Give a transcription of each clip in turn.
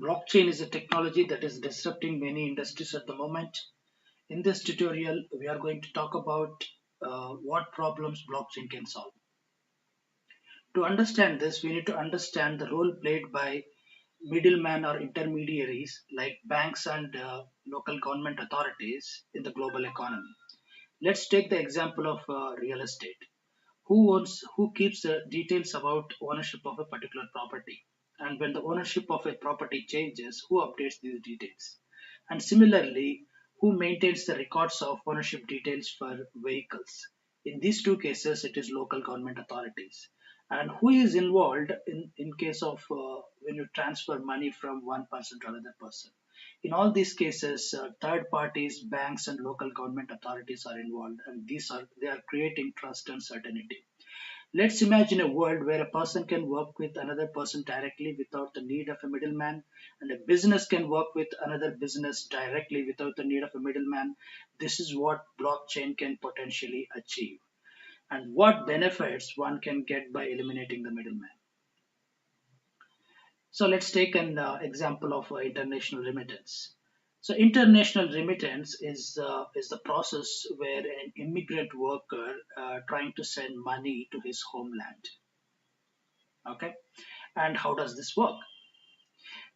Blockchain is a technology that is disrupting many industries at the moment. In this tutorial, we are going to talk about what problems blockchain can solve. To understand this, we need to understand the role played by middlemen or intermediaries like banks and local government authorities in the global economy. Let's take the example of real estate. Who keeps the details about ownership of a particular property? And when the ownership of a property changes, who updates these details? And similarly, who maintains the records of ownership details for vehicles? In these two cases, it is local government authorities. And who is involved in case of when you transfer money from one person to another person? In all these cases, third parties, banks, and local government authorities are involved, and they are creating trust and certainty. Let's imagine a world where a person can work with another person directly without the need of a middleman, and a business can work with another business directly without the need of a middleman. This is what blockchain can potentially achieve, and what benefits one can get by eliminating the middleman. So let's take an example of international remittance. So international remittance is the process where an immigrant worker trying to send money to his homeland. Okay, and how does this work?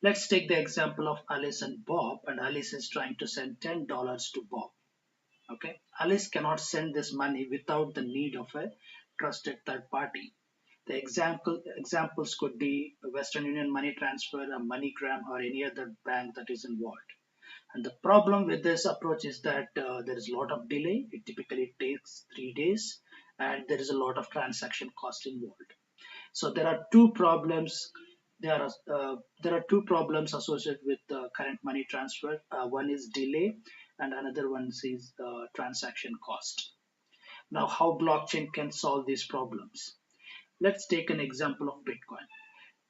Let's take the example of Alice and Bob, and Alice is trying to send $10 to Bob. Okay, Alice cannot send this money without the need of a trusted third party. The examples could be a Western Union money transfer, a MoneyGram, or any other bank that is involved. And the problem with this approach is that there is a lot of delay. It typically takes 3 days, and there is a lot of transaction cost involved. So there are two problems. There are two problems associated with current money transfer. One is delay, and another one is transaction cost. Now, how blockchain can solve these problems? Let's take an example of Bitcoin.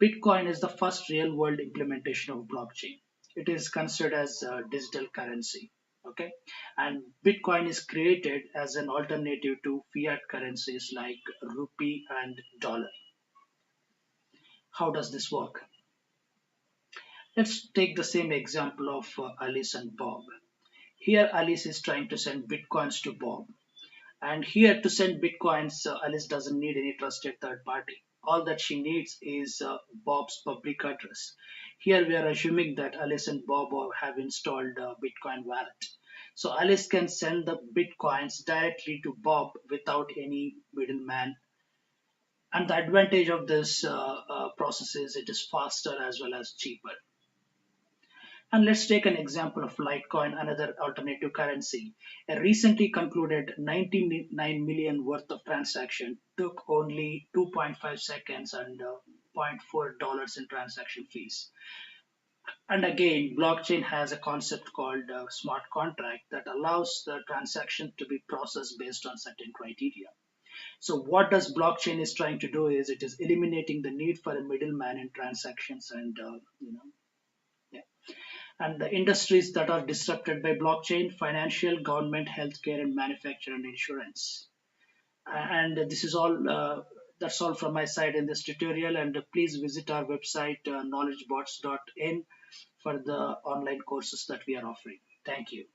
Bitcoin is the first real world implementation of blockchain. It is considered as a digital currency. Okay, and Bitcoin is created as an alternative to fiat currencies like rupee and dollar. How does this work? Let's take the same example of Alice and Bob. Here, Alice is trying to send bitcoins to Bob. And here, to send bitcoins, Alice doesn't need any trusted third party. All that she needs is Bob's public address. Here, we are assuming that Alice and Bob have installed Bitcoin wallet. So Alice can send the bitcoins directly to Bob without any middleman. And the advantage of this process is it is faster as well as cheaper. And let's take an example of Litecoin, another alternative currency. A recently concluded 99 million worth of transaction took only 2.5 seconds and $0.4 in transaction fees. And again, blockchain has a concept called smart contract that allows the transaction to be processed based on certain criteria. So what does blockchain is trying to do is it is eliminating the need for a middleman in transactions and yeah. And the industries that are disrupted by blockchain: financial, government, healthcare, and manufacture and insurance. And this is all. That's all from my side in this tutorial. And please visit our website knowledgebots.in for the online courses that we are offering. Thank you.